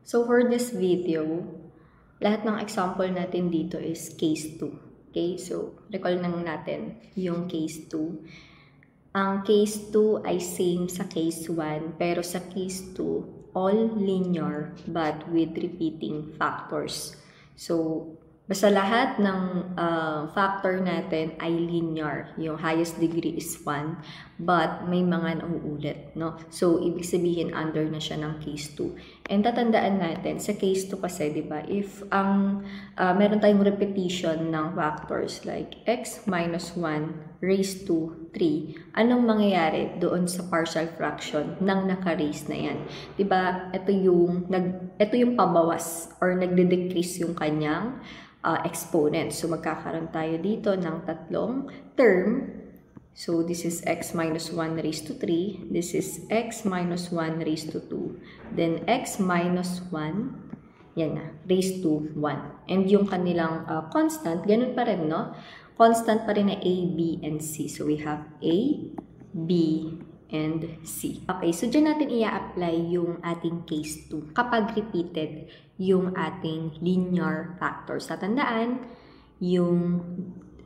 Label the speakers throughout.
Speaker 1: So for this video, lahat ng example natin dito is case 2. Okay, so recall lang natin yung case 2. Ang case 2 ay same sa case 1, pero sa case 2, all linear but with repeating factors. So, basta lahat ng factor natin ay linear. Yung highest degree is 1, but may mga nauulit, no? So, ibig sabihin, under na siya ng case 2. And tatandaan natin, sa case 2 kasi, di ba, if meron tayong repetition ng factors like x minus 1 raised to 3, anong mangyayari doon sa partial fraction ng naka-raise na yan? Di ba, ito yung pabawas or nagde-decrease yung kanyang exponent. So, magkakaroon tayo dito ng tatlong term. So, this is x minus 1 raised to 3. This is x minus 1 raised to 2. Then, x minus 1, yan na, raised to 1. And yung kanilang constant, ganun pa rin, no? Constant pa rin na a, b, and c. So, we have a, b, and c. Okay, so dyan natin i-apply yung ating case 2 kapag repeated yung ating linear factors. Tatandaan, yung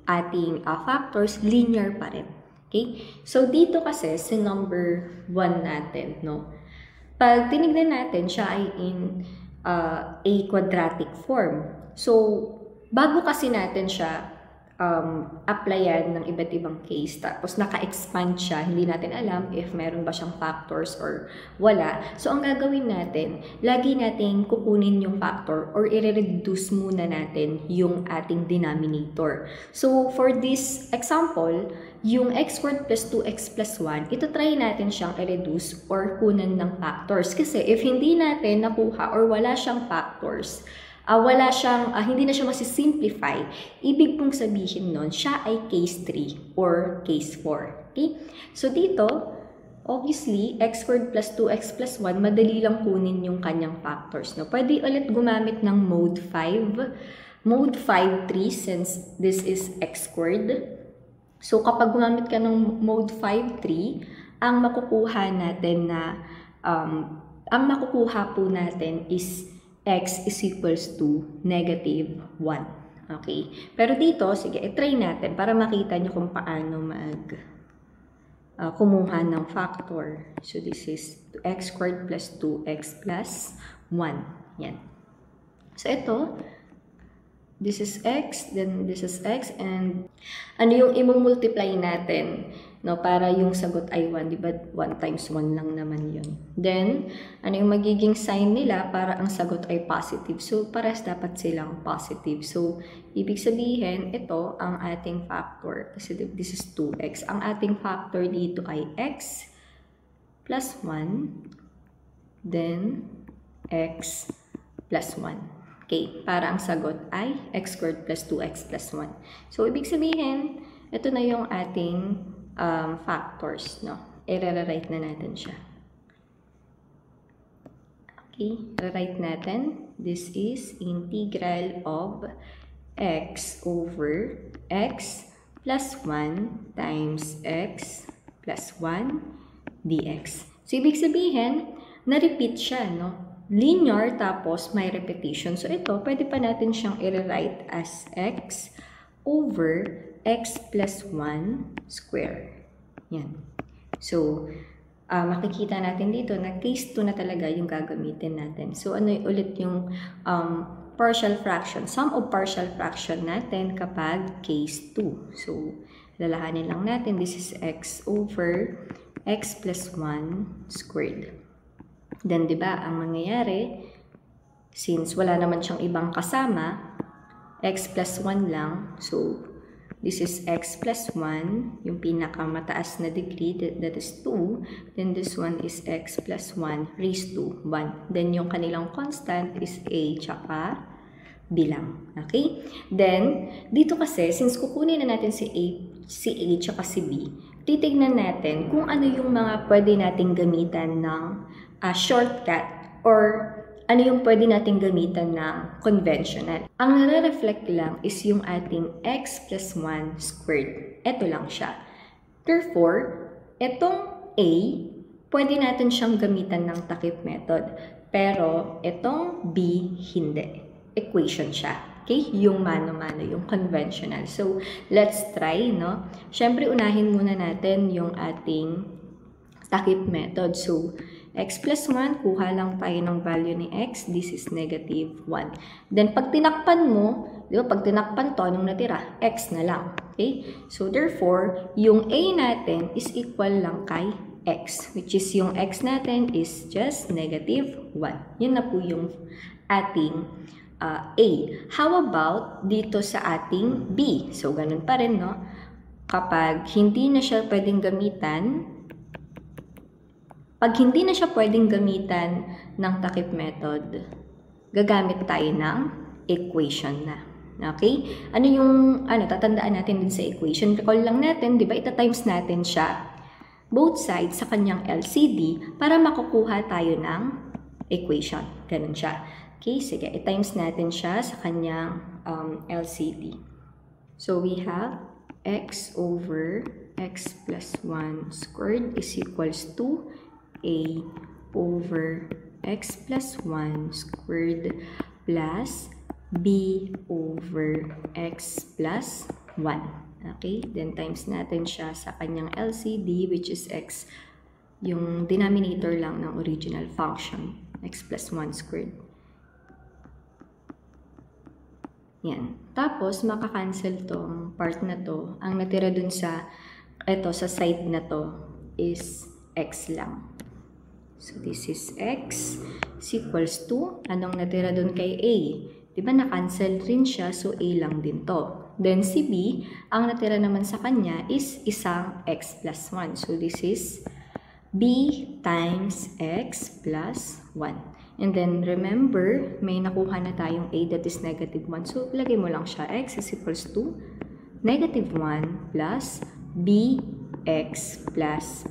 Speaker 1: ating factors, linear pa rin. Okay? So, dito kasi, sa number 1 natin, no? Pag tinignan natin, siya ay in a quadratic form. So, bago kasi natin siya applyan ng iba't ibang case, tapos naka-expand siya, hindi natin alam if meron ba siyang factors or wala. So, ang gagawin natin, lagi natin kukunin yung factor or i-reduce muna natin yung ating denominator. So, for this example, yung x squared plus 2x plus 1, ito try natin siyang i-reduce or kunan ng factors. Kasi if hindi natin nakuha or wala siyang factors, hindi na siya masisimplify, ibig pong sabihin nun, siya ay case 3 or case 4. Okay? So, dito, obviously, x squared plus 2x plus 1, madali lang kunin yung kanyang factors. No? Pwede ulit gumamit ng mode 5. Mode 5, 3, since this is x squared. So, kapag gumamit ka ng mode 5, 3, ang makukuha natin na, ang makukuha po natin is x is equals to negative 1. Okay? Pero dito, sige, i-try natin para makita nyo kung paano kumuha ng factor. So, this is x squared plus 2x plus 1. Yan. So, ito, this is x, then this is x, and ano yung i-multiply natin, no, para yung sagot ay 1, di ba? 1 times 1 lang naman yun. Then, ano yung magiging sign nila para ang sagot ay positive? So, pares dapat silang positive. So, ibig sabihin, ito ang ating factor. Kasi this is 2x. Ang ating factor dito ay x plus 1, then x plus 1. Okay, para ang sagot ay x squared plus 2x plus 1. So, ibig sabihin, ito na yung ating factors, no? I-rewrite na natin siya. Okay, rewrite natin. This is integral of x over x plus 1 times x plus 1 dx. So, ibig sabihin, na-repeat siya, no? Linear, tapos may repetition. So, ito, pwede pa natin siyang i-rewrite as x over x plus 1 square. Yan. So, makikita natin dito na case 2 na talaga yung gagamitin natin. So, ano ulit yung partial fraction, sum of partial fraction natin kapag case 2. So, lalahanin lang natin, this is x over x plus 1 squared. Then, di ba, ang mangyayari, since wala naman siyang ibang kasama, x plus 1 lang. So, this is x plus 1, yung pinakamataas na degree, that is 2. Then, this one is x plus 1 raised to 1. Then, yung kanilang constant is a tsaka b lang. Okay? Then, dito kasi, since kukunin na natin si a tsaka si b, titignan natin kung ano yung mga pwede nating gamitan ng shortcut or ano yung pwede nating gamitan ng conventional. Ang nare-reflect lang is yung ating x plus 1 squared. Ito lang siya. Therefore, itong a pwede natin siyang gamitan ng takip method. Pero itong B, hindi. Equation siya. Okay? Yung mano-mano, yung conventional. So, let's try, no? Siyempre, unahin muna natin yung ating takip method. So, x plus 1, kuha lang tayo ng value ni x. This is negative 1. Then, pag tinakpan mo, di ba, pag tinakpan to, anong natira? X na lang. Okay? So, therefore, yung a natin is equal lang kay x, which is yung x natin is just negative 1. Yun na po yung ating A. How about dito sa ating B? So, ganun pa rin, no? Kapag hindi na siya pwedeng gamitan, ng takip method, gagamit tayo ng equation na. Okay? Tatandaan natin din sa equation. Recall lang natin, di ba, ita-times natin siya both sides sa kanyang LCD para makukuha tayo ng equation. Ganun siya. Okay, sige, i-times natin siya sa kanyang LCD. So, we have x over x plus 1 squared is equals to a over x plus 1 squared plus b over x plus 1. Okay, then times natin siya sa kanyang LCD, which is x, yung denominator lang ng original function, x plus 1 squared. Yan. Tapos, makakancel tong part na to. Ang natira dun sa side na to is x lang. So, this is x is equals to, anong natira dun kay a? Diba, na-cancel rin siya, so a lang din to. Then, si b, ang natira naman sa kanya is isang x plus 1. So, this is b times x plus 1. And then, remember, may nakuha na tayong a that is negative 1. So, ilagay mo lang siya. X is equals to negative 1 plus bx plus.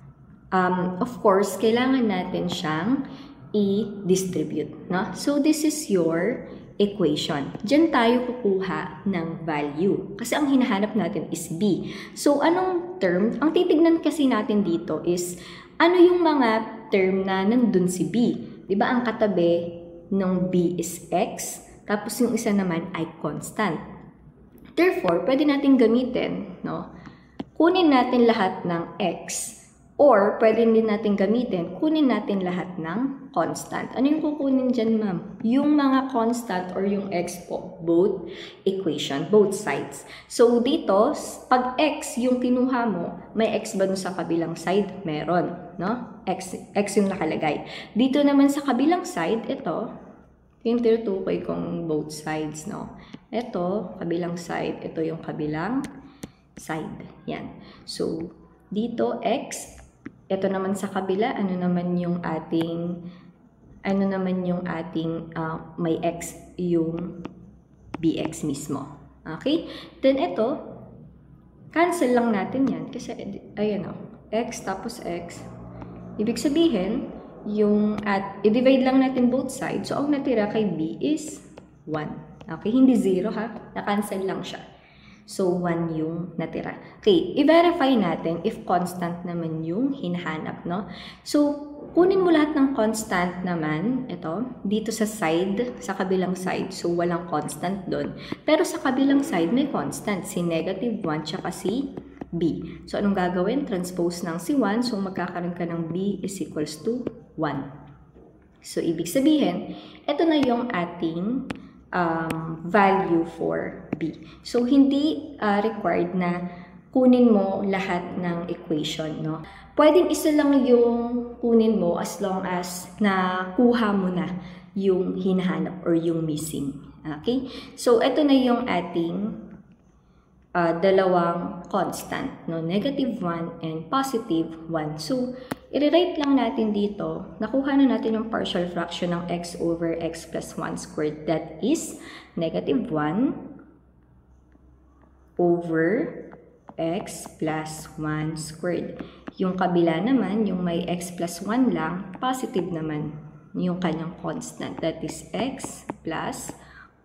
Speaker 1: Of course, kailangan natin siyang i-distribute. No? So, this is your equation. Diyan tayo kukuha ng value. Kasi ang hinahanap natin is b. So, anong term? Ang titignan kasi natin dito is, ano yung mga term na nandun si b? Diba ang katabi ng b is x, tapos yung isa naman ay constant. Therefore, pwede natin gamitin, no? Kunin natin lahat ng x, or pwede din natin gamitin, kunin natin lahat ng constant. Ano yung kukunin dyan, ma'am? Yung mga constant or yung x po, both equation, both sides. So, dito, pag x yung kinuha mo, may x ba dun sa kabilang side? Meron, no? X yung nakalagay. Dito naman sa kabilang side, ito, yung tinutukoy kong both sides, no? Ito, kabilang side, ito yung kabilang side. Yan. So, dito, x, ito naman sa kabila, ano naman yung ating may x yung bx mismo. Okay? Then ito, cancel lang natin yan. Kasi, ayan o, x tapos x. Ibig sabihin, i-divide lang natin both sides. So, ang natira kay b is 1. Okay? Hindi 0 ha. Na-cancel lang siya. So, 1 yung natira. Okay, i-verify natin if constant naman yung hinahanap, no? So, kunin mo lahat ng constant naman, ito, dito sa side, sa kabilang side. So, walang constant doon. Pero sa kabilang side, may constant, si negative 1 tsaka si b. So, anong gagawin? Transpose ng si 1. So, magkakaroon ka ng b is equals to 1. So, ibig sabihin, ito na yung ating value for b. So, hindi required na kunin mo lahat ng equation, no? Pwedeng isa lang yung kunin mo as long as nakuha mo na yung hinahanap or yung missing. Okay? So, ito na yung ating dalawang constant, no? Negative 1 and positive 1. So, i-rewrite lang natin dito, nakuha na natin yung partial fraction ng x over x plus 1 squared. That is negative 1 over x plus 1 squared. Yung kabila naman, yung may x plus 1 lang, positive naman yung kanyang constant. That is x plus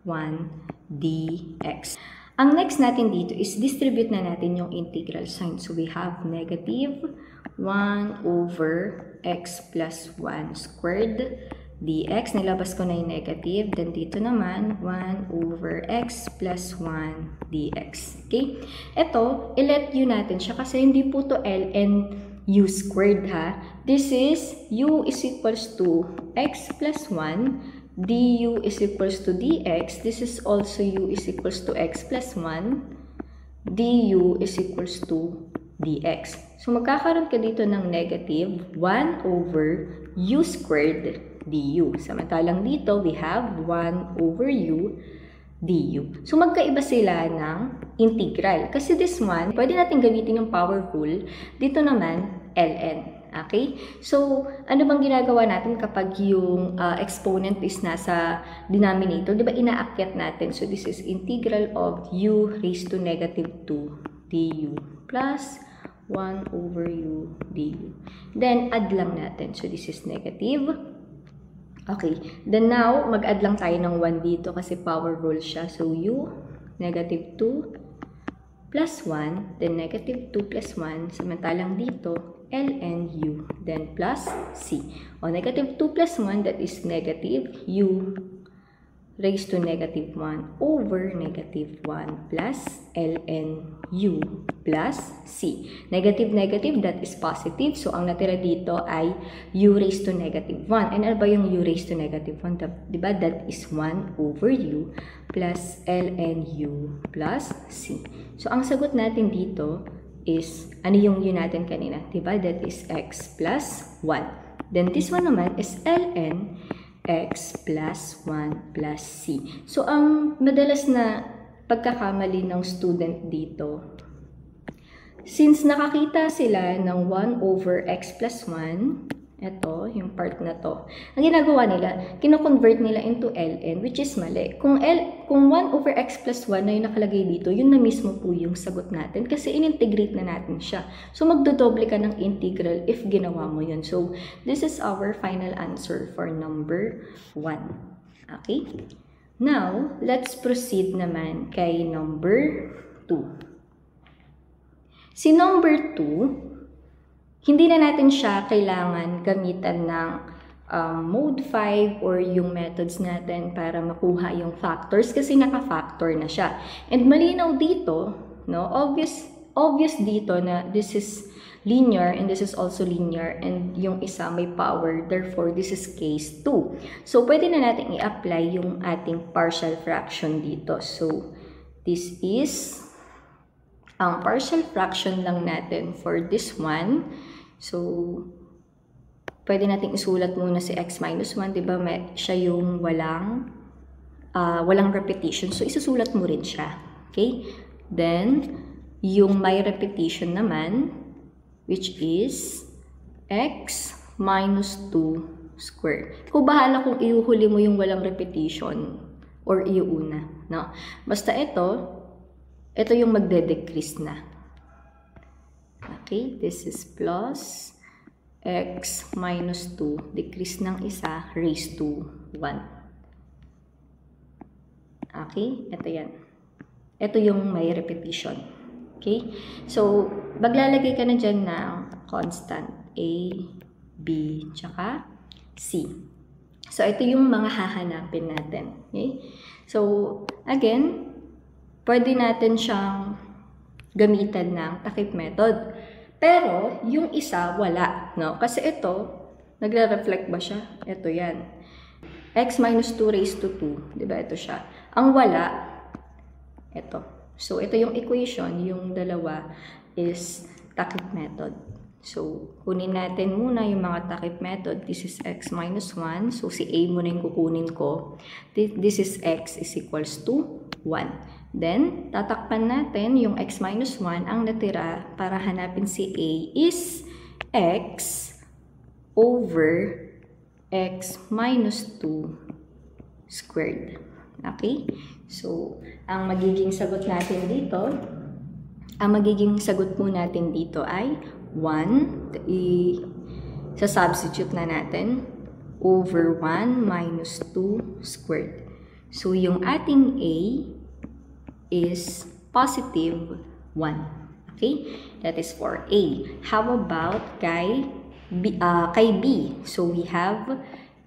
Speaker 1: 1 dx. Ang next natin dito is distribute na natin yung integral sign. So, we have negative 1 over x plus 1 squared dx. Nilabas ko na yung negative. Then dito naman, 1 over x plus 1 dx. Okay? Ito, i-let u natin siya kasi hindi po to ln u squared ha. This is u is equals to x plus 1. Du is equals to dx. This is also u is equals to x plus 1. Du is equals to dx. So, magkakaroon ka dito ng negative 1 over u squared du. Samantalang dito, we have 1 over u du. So, magkaiba sila ng integral. Kasi this one, pwede natin gamitin yung power rule. Dito naman, ln. Okay? So, ano bang ginagawa natin kapag yung exponent is nasa denominator? Diba inaakyat natin? So, this is integral of u raised to negative 2 du plus 1 over u du. Then, add lang natin. So, this is negative. Okay. Then, now, mag-add lang tayo ng 1 dito kasi power rule siya. So, u, negative 2 plus 1. Then, negative 2 plus 1. Samantalang dito, ln u. Then, plus c. O, negative 2 plus 1, that is negative u raised to negative 1 over negative 1 plus ln u plus c. Negative, negative, that is positive. So, ang natira dito ay u raised to negative 1. And ano ba yung u raised to negative 1? Diba? That is 1 over u plus ln u plus c. So, ang sagot natin dito is, ano yung u natin kanina? Diba? That is x plus 1. Then, this one naman is ln x plus 1 plus c. So, ang madalas na pagkakamali ng student dito, since nakakita sila ng 1 over x plus 1, ito, yung part na to, ang ginagawa nila, kino-convert nila into ln, which is mali. Kung 1 over x plus 1 na yung nakalagay dito, yun na mismo po yung sagot natin kasi in-integrate na natin siya. So, magdodoble ka ng integral if ginawa mo yun. So, this is our final answer for number 1. Okay? Now, let's proceed naman kay number 2. Si number 2, hindi na natin siya kailangan gamitan ng mode 5 or yung methods natin para makuha yung factors kasi naka-factor na siya. And malinaw dito, no, obvious dito na this is linear and this is also linear and yung isa may power, therefore this is case 2. So, pwede na natin i-apply yung ating partial fraction dito. So, this is ang partial fraction lang natin for this one. So, pwede natin isulat muna si x minus 1, diba? Siya yung walang repetition. So, isusulat mo rin siya. Okay? Then, yung may repetition naman, which is x minus 2 squared. Kung bahala kung iuhuli mo yung walang repetition or iuuna. No? Basta ito yung magde-decrease na. Okay, this is plus x minus 2, decrease ng isa, raised to 1. Okay, ito yan. Ito yung may repetition. Okay, so, maglalagay ka na dyan ng constant a, b, tsaka c. So, ito yung mga hahanapin natin. Okay, so, again, pwede natin siyang gamitan ng takip method. Pero, yung isa, wala. No? Kasi ito, nagre-reflect ba siya? Ito yan. X minus 2 raised to 2. Diba? Ito siya. Ang wala, ito. So, ito yung equation. Yung dalawa is takip method. So, kunin natin muna yung mga takip method. This is x minus 1. So, si a muna yung kukunin ko. This is x is equals to 1. Then, tatakpan natin yung x minus 1. Ang natira para hanapin si a is x over x minus 2 squared. Okay? So, ang magiging sagot natin dito, ay 1, sa-substitute na natin, over 1 minus 2 squared. So, yung ating a is positive 1. Okay, that is for A. How about kay B? So we have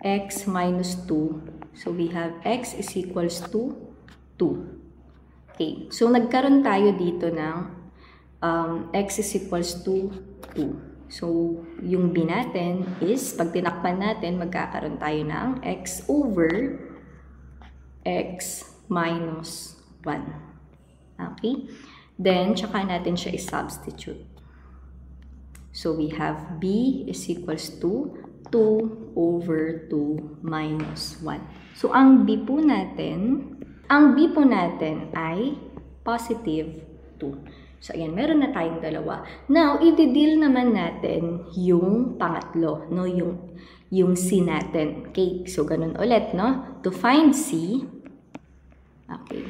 Speaker 1: x minus 2. So we have x is equals to 2. Okay, so nagkaroon tayo dito ng x is equals to 2. So, yung B natin is, pag tinakpan natin, magkakaroon tayo ng x over x minus 1. Okay? Then, tsaka natin siya i-substitute. So, we have B is equals to 2 over 2 minus 1. So, ang B po natin ay positive 2. So, ayan, meron na tayong dalawa. Now, i-deal naman natin yung pangatlo, no? Yung C natin. Okay, so ganun ulit, no? To find C, okay.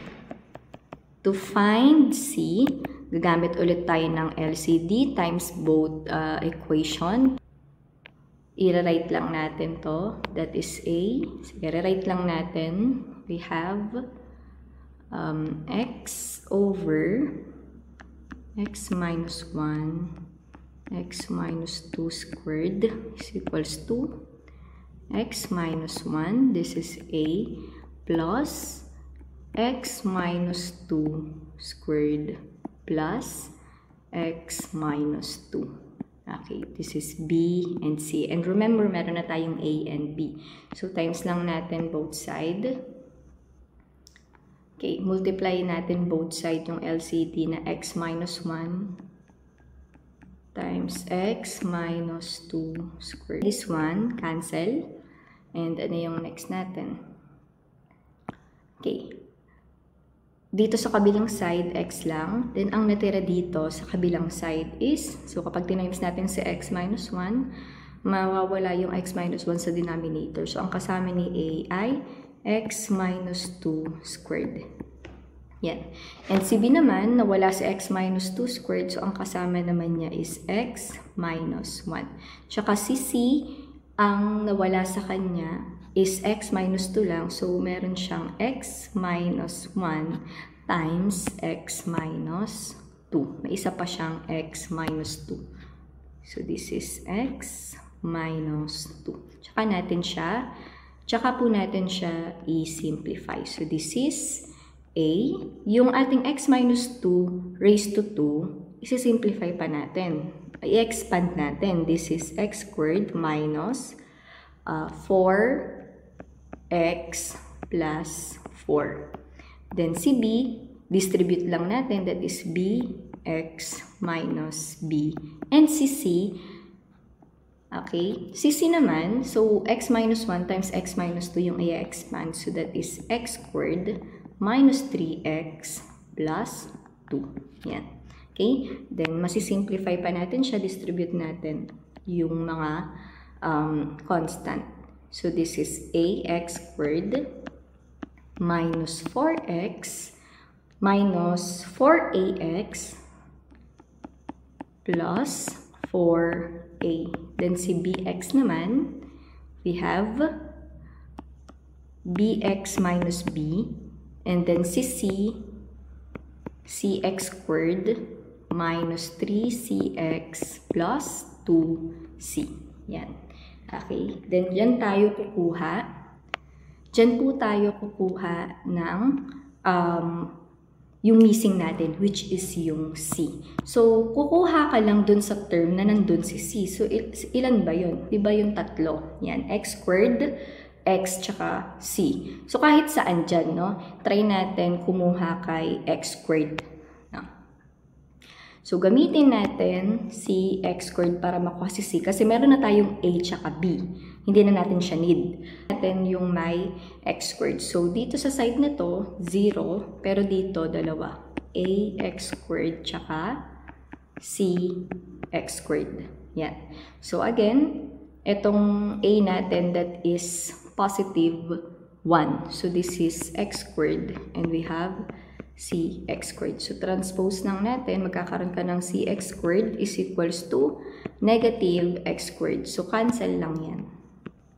Speaker 1: To find C, gagamit ulit tayo ng LCD times both equation. I-write lang natin to. That is A. Sige, i-write lang natin. We have x over x minus 1, x minus 2 squared is equals to x minus 1, this is A, plus x minus 2 squared plus x minus 2. Okay, this is B and C. And remember, meron na tayong A and B. So, times lang natin both side. Okay, multiply natin both side yung LCD na x minus 1 times x minus 2 squared. This one, cancel. And ano yung next natin? Okay. Dito sa kabilang side, x lang. Then, ang natira dito sa kabilang side is, so kapag tinimes natin si x minus 1, mawawala yung x minus 1 sa denominator. So, ang kasama ni A ay x minus 2 squared. Yan. And si B naman, nawala si x minus 2 squared. So, ang kasama naman niya is x minus 1. Tsaka si C, ang nawala sa kanya is x minus 2 lang. So, meron siyang x minus 1 times x minus 2. May isa pa siyang x minus 2. So, this is x minus 2. Tsaka po natin siya i-simplify. So, this is A. Yung ating x minus 2 raised to 2, isi-simplify pa natin. I-expand natin. This is x squared minus 4x plus 4. Then, si B, distribute lang natin. That is B, x minus B. And si C, okay, si C naman, so x minus 1 times x minus 2 yung i-expand. So, that is x squared minus 3x plus 2. Yan. Okay? Then, masisimplify pa natin siya. Distribute natin yung mga constant. So, this is ax squared minus 4x minus 4ax plus 4a. Then, si bx naman, we have bx minus b. And then, si c, cx squared minus 3cx plus 2c. Yan. Okay. Then, dyan tayo kukuha. Diyan po tayo kukuha ng yung missing natin, which is yung C. So, kukuha ka lang dun sa term na nandun si C. So, ilan ba yun? Diba yung tatlo? Yan, x squared, x, tsaka C. So, kahit saan dyan, no? Try natin kumuha kay x squared. No? So, gamitin natin si x squared para makuha si C. Kasi meron na tayong A tsaka B. Hindi na natin siya need. Natin yung may x squared. So, dito sa side na to, 0. Pero dito, dalawa. Ax squared tsaka cx squared. Yan. So, again, itong A natin that is positive 1. So, this is x squared. And we have cx squared. So, transpose lang natin. Magkakaroon ka ng cx squared is equals to negative x squared. So, cancel lang yan.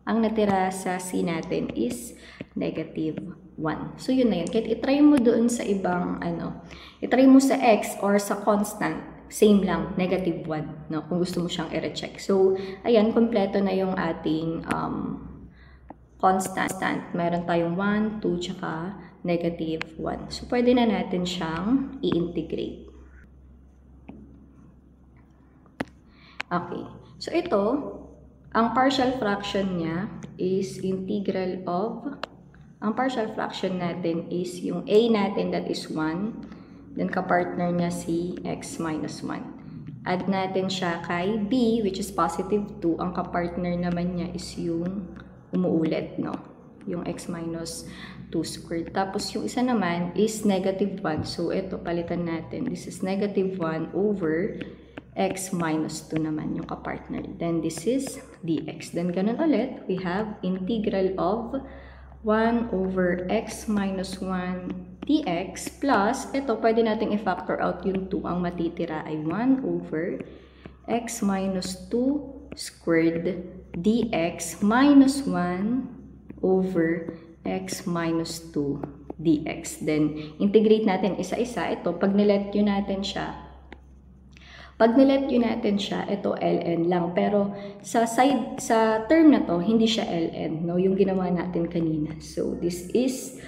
Speaker 1: Ang natira sa C natin is negative 1. So, yun na yun. Kahit itry mo doon sa ibang, itry mo sa X or sa constant, same lang, -1, no? Kung gusto mo siyang i-recheck. So, ayan, kompleto na yung ating constant. Meron tayong 1, 2, tsaka -1. So, pwede na natin siyang i-integrate. Okay. So, ito, ang partial fraction niya is integral of, ang partial fraction natin is yung a natin, that is 1. Then, kapartner niya si x minus 1. Add natin siya kay b, which is positive 2. Ang kapartner naman niya is yung umuulit, no? Yung x minus 2 squared. Tapos, yung isa naman is -1. So, ito, palitan natin. This is -1 over x minus 2 naman yung kapartner. Then, this is dx. Then, ganun ulit. We have integral of 1 over x minus 1 dx plus, ito, pwede nating i-factor out yung 2. Ang matitira ay 1 over x minus 2 squared dx minus 1 over x minus 2 dx. Then, integrate natin isa-isa. Ito, pag nilet yun natin siya, ito ln lang. Pero sa term na to, hindi siya ln, no? Yung ginawa natin kanina. So, this is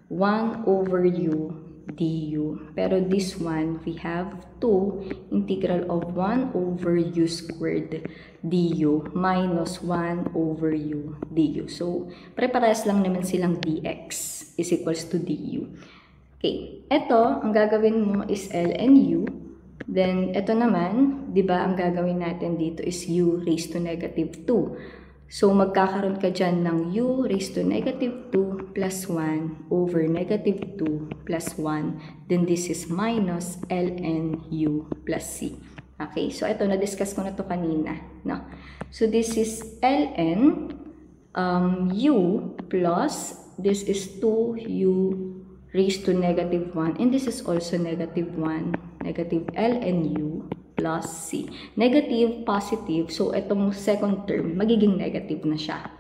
Speaker 1: 1 over u du. Pero this one, we have 2 integral of 1 over u squared du minus 1 over u du. So, pare-parehas lang naman silang dx is equals to du. Okay, ito, ang gagawin mo is ln u. Then, ito naman, di ba, ang gagawin natin dito is u raised to -2. So, magkakaroon ka dyan ng u raised to -2 plus 1 over -2 plus 1. Then, this is minus ln u plus c. Okay? So, ito, na-discuss ko na to kanina. No? So, this is ln u plus, this is 2u raised to -1. And this is also -1. Negative ln u plus c. Negative, positive. So, itong second term, magiging negative na siya.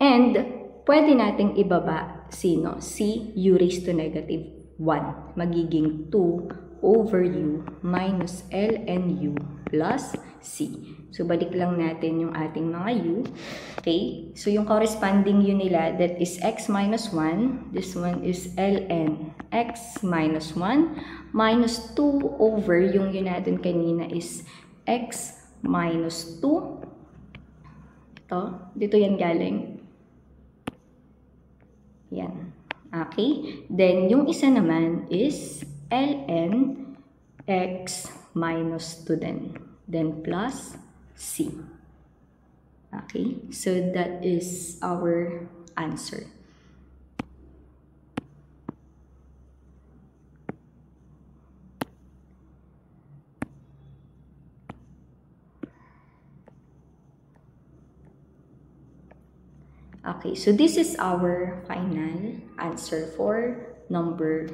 Speaker 1: And, pwede nating ibaba sino? C u raised to -1. Magiging 2 over u minus ln u plus c. So, balik lang natin yung ating mga u. Okay? So, yung corresponding u nila, that is x minus 1. This one is ln x minus 1 minus 2 over yung u natin kanina is x minus 2. Ito, dito yan galing. Yan. Okay? Then, yung isa naman is ln x minus 2 din. Then, plus c. Okay? So, that is our answer. Okay, so this is our final answer for number